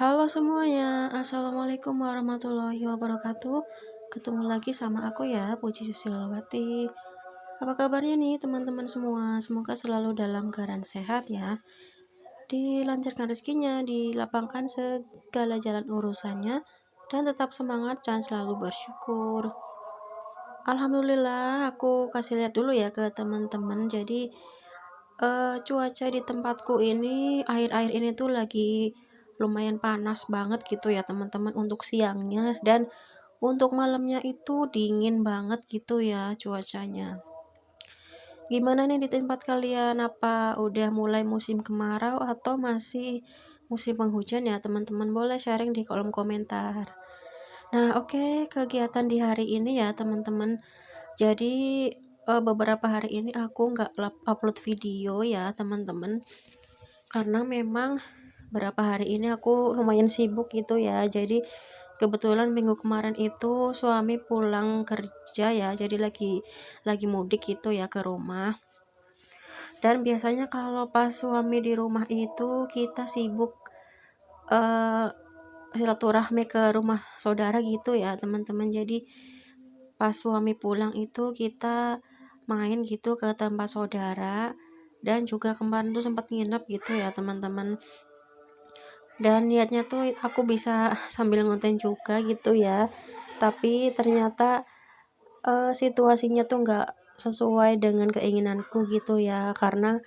Halo semuanya, assalamualaikum warahmatullahi wabarakatuh. Ketemu lagi sama aku ya, Puji Susilawati. Apa kabarnya nih teman-teman semua? Semoga selalu dalam keadaan sehat ya. Dilancarkan rezekinya, dilapangkan segala jalan urusannya, dan tetap semangat dan selalu bersyukur. Alhamdulillah, aku kasih lihat dulu ya ke teman-teman. Jadi cuaca di tempatku ini akhir-akhir ini tuh lagi lumayan panas banget gitu ya teman-teman untuk siangnya, dan untuk malamnya itu dingin banget gitu ya cuacanya. Gimana nih di tempat kalian? Apa udah mulai musim kemarau atau masih musim penghujan ya teman-teman? Boleh sharing di kolom komentar. Nah, oke, kegiatan di hari ini ya teman-teman. Jadi beberapa hari ini aku nggak upload video ya teman-teman, karena memang berapa hari ini aku lumayan sibuk gitu ya. Jadi kebetulan minggu kemarin itu suami pulang kerja ya, jadi lagi mudik gitu ya ke rumah. Dan biasanya kalau pas suami di rumah itu kita sibuk eh, silaturahmi ke rumah saudara gitu ya teman-teman. Jadi pas suami pulang itu kita main gitu ke tempat saudara, dan juga kemarin tuh sempat nginep gitu ya teman-teman. Dan niatnya tuh aku bisa sambil ngonten juga gitu ya, tapi ternyata situasinya tuh nggak sesuai dengan keinginanku gitu ya, karena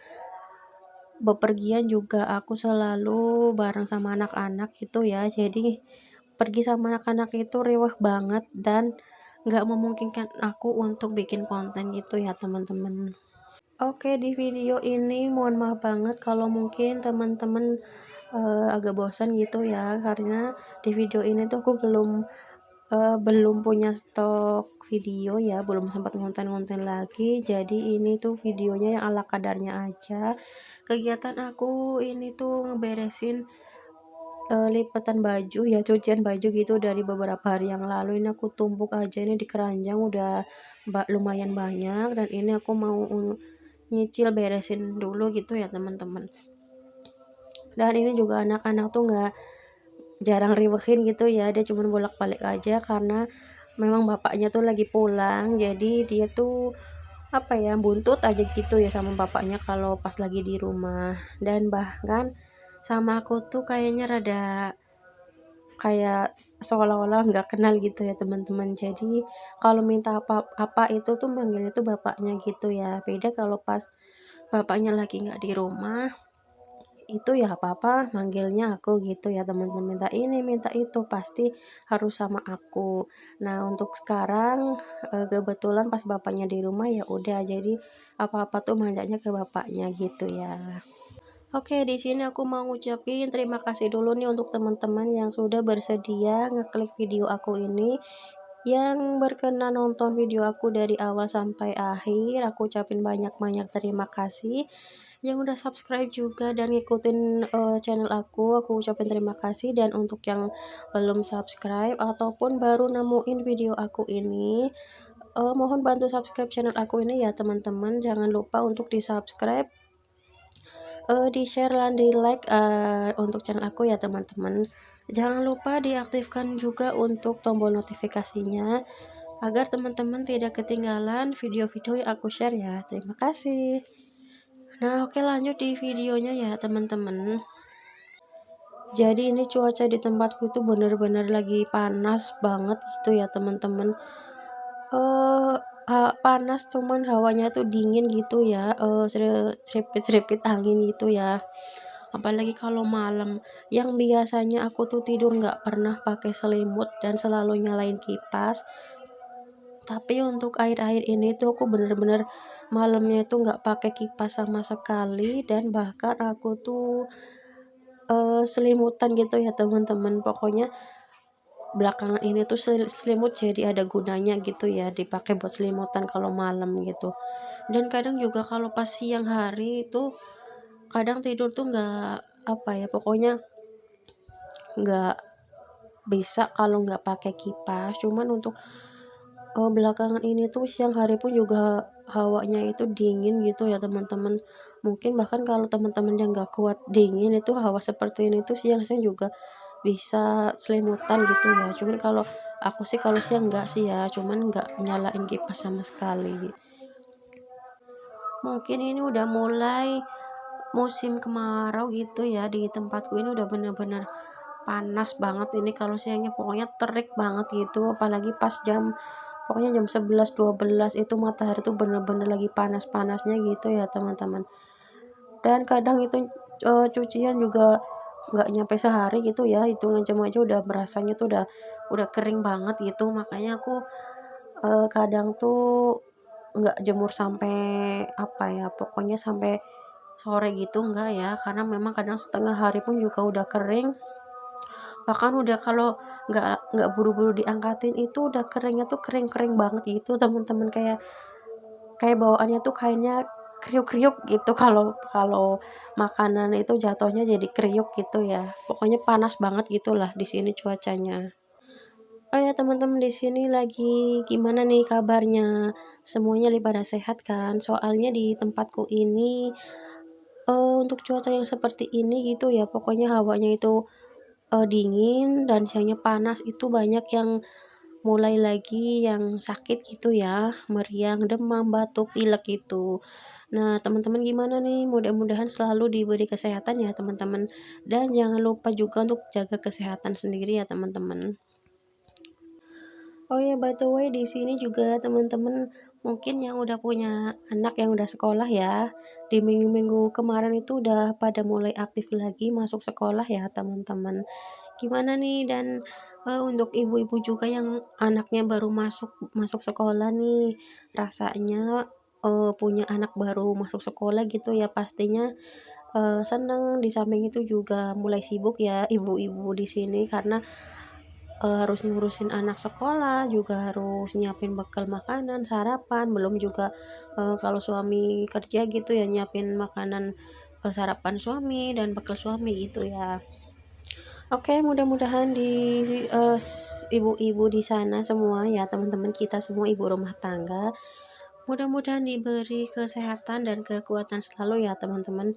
bepergian juga aku selalu bareng sama anak-anak gitu ya. Jadi pergi sama anak-anak itu riweh banget dan nggak memungkinkan aku untuk bikin konten gitu ya teman-teman. Oke, di video ini mohon maaf banget kalau mungkin teman-teman agak bosan gitu ya, karena di video ini tuh aku belum punya stok video ya, belum sempat ngonten-ngonten lagi. Jadi ini tuh videonya yang ala kadarnya aja. Kegiatan aku ini tuh ngeberesin lipetan baju ya, cucian baju gitu dari beberapa hari yang lalu. Ini aku tumpuk aja ini di keranjang udah lumayan banyak, dan ini aku mau nyicil beresin dulu gitu ya teman-teman. Dan ini juga anak-anak tuh nggak jarang riwehin gitu ya, dia cuma bolak-balik aja karena memang bapaknya tuh lagi pulang. Jadi dia tuh apa ya, buntut aja gitu ya sama bapaknya kalau pas lagi di rumah. Dan bahkan sama aku tuh kayaknya rada kayak seolah-olah nggak kenal gitu ya teman-teman. Jadi kalau minta apa-apa itu tuh manggilnya tuh bapaknya gitu ya. Beda kalau pas bapaknya lagi nggak di rumah, itu ya apa-apa manggilnya aku gitu ya teman-teman. Minta ini minta itu pasti harus sama aku. Nah untuk sekarang kebetulan pas bapaknya di rumah ya udah, jadi apa-apa tuh manjanya ke bapaknya gitu ya. Oke, di sini aku mau ngucapin terima kasih dulu nih untuk teman-teman yang sudah bersedia ngeklik video aku ini, yang berkenan nonton video aku dari awal sampai akhir. Aku ucapin banyak-banyak terima kasih. Yang udah subscribe juga dan ngikutin channel aku ucapin terima kasih. Dan untuk yang belum subscribe ataupun baru nemuin video aku ini, mohon bantu subscribe channel aku ini ya teman-teman. Jangan lupa untuk di subscribe, di share dan di like untuk channel aku ya teman-teman. Jangan lupa diaktifkan juga untuk tombol notifikasinya agar teman-teman tidak ketinggalan video-video yang aku share ya. Terima kasih. Nah, oke, lanjut di videonya ya teman-teman. Jadi ini cuaca di tempatku itu bener-bener lagi panas banget gitu ya teman-teman. eh Panas cuman hawanya tuh dingin gitu ya, seripit-seripit angin gitu ya. Apalagi kalau malam, yang biasanya aku tuh tidur nggak pernah pakai selimut dan selalu nyalain kipas. Tapi untuk air-air ini tuh aku bener-bener malamnya tuh nggak pakai kipas sama sekali, dan bahkan aku tuh selimutan gitu ya teman-teman. Pokoknya belakangan ini tuh selimut jadi ada gunanya gitu ya, dipakai buat selimutan kalau malam gitu. Dan kadang juga kalau pas siang hari itu kadang tidur tuh nggak apa ya, pokoknya nggak bisa kalau nggak pakai kipas. Cuman untuk belakangan ini tuh siang hari pun juga hawanya itu dingin gitu ya teman-teman. Mungkin bahkan kalau teman-teman yang nggak kuat dingin itu hawa seperti ini tuh siang-siang juga bisa selimutan gitu ya. Cuman kalau aku sih kalau siang enggak sih ya, cuman enggak nyalain kipas sama sekali. Mungkin ini udah mulai musim kemarau gitu ya, di tempatku ini udah bener-bener panas banget ini kalau siangnya, pokoknya terik banget gitu, apalagi pas jam pokoknya jam 11 12 itu matahari tuh bener-bener lagi panas-panasnya gitu ya teman-teman. Dan kadang itu cucian juga nggak nyampe sehari gitu ya, hitungan jam aja udah berasanya tuh udah kering banget gitu. Makanya aku kadang tuh nggak jemur sampai apa ya, pokoknya sampai sore gitu enggak ya, karena memang kadang setengah hari pun juga udah kering. Bahkan udah kalau nggak buru-buru diangkatin itu udah keringnya tuh kering-kering banget gitu teman-teman, kayak kayak bawaannya tuh kainnya kriuk-kriuk gitu kalau kalau makanan itu jatuhnya jadi kriuk gitu ya. Pokoknya panas banget gitulah di sini cuacanya. Oh ya teman-teman, di sini lagi gimana nih kabarnya? Semuanya pada sehat kan? Soalnya di tempatku ini untuk cuaca yang seperti ini gitu ya, pokoknya hawanya itu dingin dan siangnya panas, itu banyak yang mulai lagi yang sakit gitu ya, meriang, demam, batuk, pilek gitu. Nah, teman-teman gimana nih? Mudah-mudahan selalu diberi kesehatan ya teman-teman. Dan jangan lupa juga untuk jaga kesehatan sendiri ya teman-teman. Oh ya, by the way di sini juga teman-teman mungkin yang udah punya anak yang udah sekolah ya, di minggu-minggu kemarin itu udah pada mulai aktif lagi masuk sekolah ya teman-teman. Gimana nih dan untuk ibu-ibu juga yang anaknya baru masuk masuk sekolah nih, rasanya punya anak baru masuk sekolah gitu ya pastinya seneng, di samping itu juga mulai sibuk ya ibu-ibu di sini karena harus ngurusin anak sekolah, juga harus nyiapin bekal makanan, sarapan, belum juga kalau suami kerja gitu ya nyiapin makanan sarapan suami dan bekal suami gitu ya. Oke, mudah-mudahan ibu-ibu di sana semua ya, teman-teman kita semua ibu rumah tangga, mudah-mudahan diberi kesehatan dan kekuatan selalu ya teman-teman.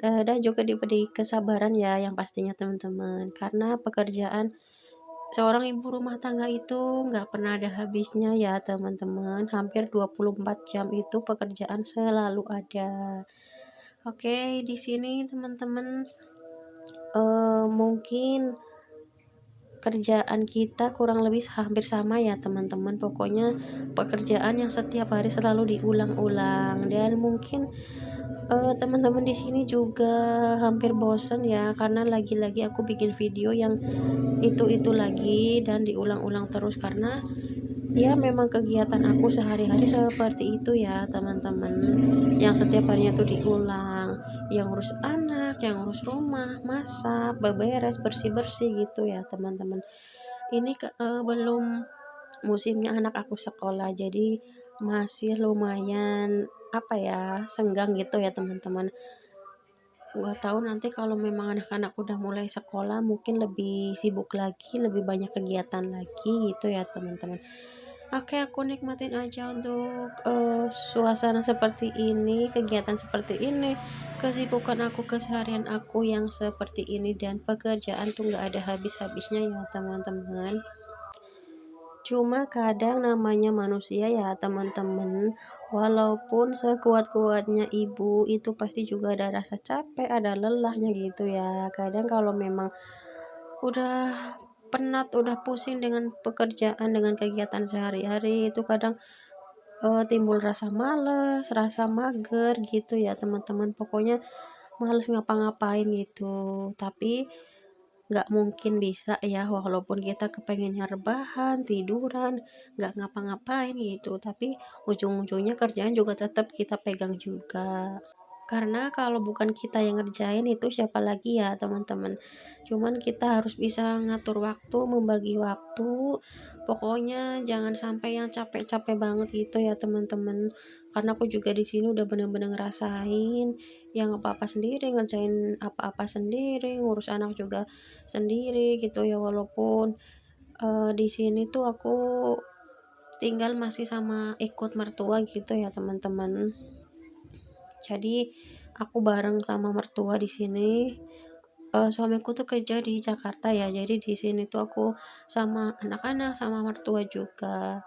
Dan juga diberi kesabaran ya yang pastinya teman-teman, karena pekerjaan seorang ibu rumah tangga itu nggak pernah ada habisnya ya teman-teman, hampir 24 jam itu pekerjaan selalu ada. Oke, di sini teman-teman mungkin kerjaan kita kurang lebih hampir sama ya teman-teman, pokoknya pekerjaan yang setiap hari selalu diulang-ulang dan mungkin teman-teman di sini juga hampir bosen ya karena lagi-lagi aku bikin video yang itu lagi dan diulang-ulang terus karena ya memang kegiatan aku sehari-hari seperti itu ya teman-teman, yang setiap harinya tuh diulang, yang ngurus anak, yang ngurus rumah, masak, beberes, bersih-bersih gitu ya teman-teman. Ini belum musimnya anak aku sekolah, jadi masih lumayan apa ya, senggang gitu ya teman-teman. Nggak tahu nanti kalau memang anak-anak udah mulai sekolah mungkin lebih sibuk lagi, lebih banyak kegiatan lagi gitu ya teman-teman. Oke, aku nikmatin aja untuk suasana seperti ini, kegiatan seperti ini, kesibukan aku, keseharian aku yang seperti ini, dan pekerjaan tuh nggak ada habis-habisnya ya teman-teman. Cuma kadang namanya manusia ya teman-teman, walaupun sekuat-kuatnya ibu itu pasti juga ada rasa capek, ada lelahnya gitu ya. Kadang kalau memang udah penat, udah pusing dengan pekerjaan, dengan kegiatan sehari-hari itu kadang timbul rasa males, rasa mager gitu ya teman-teman. Pokoknya males ngapa-ngapain gitu. Tapi nggak mungkin bisa ya, walaupun kita kepengennya rebahan, tiduran, nggak ngapa-ngapain gitu. Tapi ujung-ujungnya kerjaan juga tetap kita pegang juga. Karena kalau bukan kita yang ngerjain itu siapa lagi ya teman-teman. Cuman kita harus bisa ngatur waktu, membagi waktu. Pokoknya jangan sampai yang capek-capek banget gitu ya teman-teman. Karena aku juga di sini udah bener-bener ngerasain yang apa-apa sendiri, ngerjain apa-apa sendiri, ngurus anak juga sendiri gitu ya. Walaupun di sini tuh aku tinggal masih sama ikut mertua gitu ya teman-teman. Jadi aku bareng sama mertua di sini suamiku tuh kerja di Jakarta ya, jadi di sini tuh aku sama anak-anak, sama mertua juga.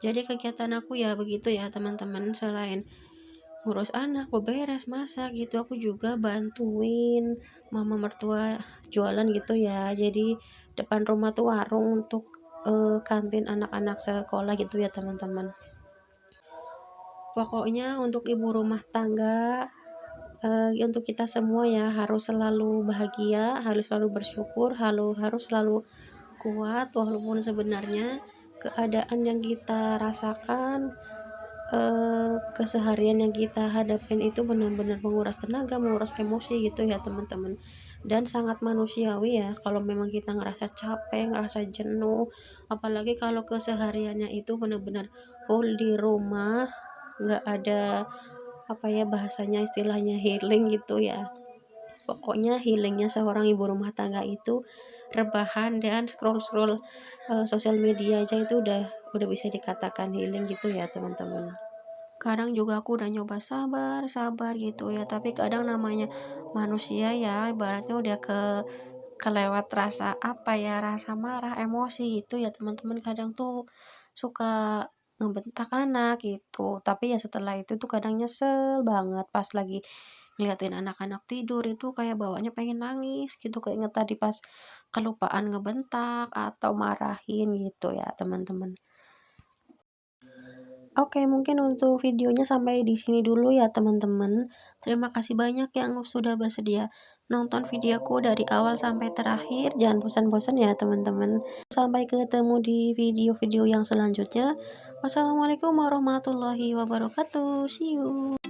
Jadi kegiatan aku ya begitu ya teman-teman, selain ngurus anak, beberes, masak gitu, aku juga bantuin mama mertua jualan gitu ya. Jadi depan rumah tuh warung untuk kantin anak-anak sekolah gitu ya teman-teman. Pokoknya untuk ibu rumah tangga, untuk kita semua ya harus selalu bahagia, harus selalu bersyukur, harus selalu kuat walaupun sebenarnya keadaan yang kita rasakan, keseharian yang kita hadapin itu benar-benar menguras tenaga, menguras emosi gitu ya teman-teman. Dan sangat manusiawi ya kalau memang kita ngerasa capek, ngerasa jenuh, apalagi kalau kesehariannya itu benar-benar full di rumah, nggak ada apa ya bahasanya istilahnya healing gitu ya. Pokoknya healingnya seorang ibu rumah tangga itu rebahan dan scroll-scroll sosial media aja itu udah bisa dikatakan healing gitu ya teman-teman. Kadang juga aku udah nyoba sabar sabar gitu ya, tapi kadang namanya manusia ya ibaratnya udah kelewat rasa apa ya, rasa marah, emosi gitu ya teman-teman, kadang tuh suka ngebentak anak gitu. Tapi ya setelah itu tuh kadang nyesel banget pas lagi ngeliatin anak-anak tidur itu kayak bawaannya pengen nangis gitu, keinget tadi pas kelupaan ngebentak atau marahin gitu ya teman-teman. Oke, mungkin untuk videonya sampai di sini dulu ya teman-teman. Terima kasih banyak yang sudah bersedia nonton videoku dari awal sampai terakhir. Jangan bosan-bosan ya teman-teman. Sampai ketemu di video-video yang selanjutnya. Wassalamualaikum warahmatullahi wabarakatuh. See you.